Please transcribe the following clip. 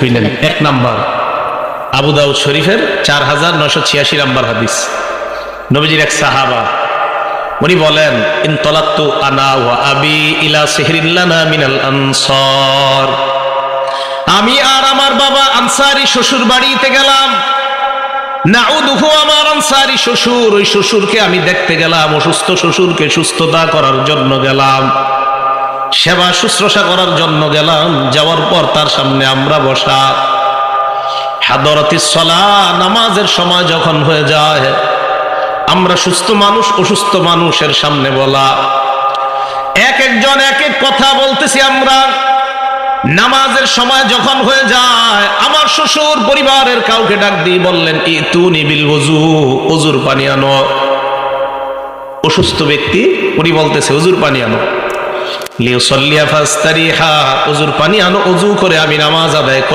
শুনেন। এক নাম্বার, আবু দাউদ শরীফের 4986 নাম্বার হাদিস। নবীজির এক সাহাবা উনি বলেন, ইনতালাক্তু আনা ওয়া আবি ইলা সিহরিন লানা মিনাল আনসার। আমি আর আমার বাবা আনসারী শ্বশুর বাড়িতে গেলাম। নাউদুহু, আমার আনসারী শ্বশুর, ওই শ্বশুরকে আমি দেখতে গেলাম, অসুস্থ শ্বশুরকে সুস্থতা করার জন্য গেলাম, সেবা শুশ্রূষা করার জন্য গেলাম। যাওয়ার পর তার সামনে আমরা বসা। হাদরাতিস সালাহ, নামাজের সময় যখন হয়ে যায়, আমরা সুস্থ মানুষ অসুস্থ মানুষের সামনে বলা, এক একজন এক এক কথা বলতেছি আমরা। নামাজের সময় যখন হয়ে যায়, আমার শ্বশুর পরিবারের কাউকে ডাক দিয়ে বললেন, ইতুনি বিল ওযু, ওযুর পানি আনো। অসুস্থ ব্যক্তি, উনি বলতেছে ওযুর পানি আনো। লিউসাল্লিয়া ফাস্তারিহা, ওযুর পানি আনো, ওযু করে আমি নামাজ আদায় করি।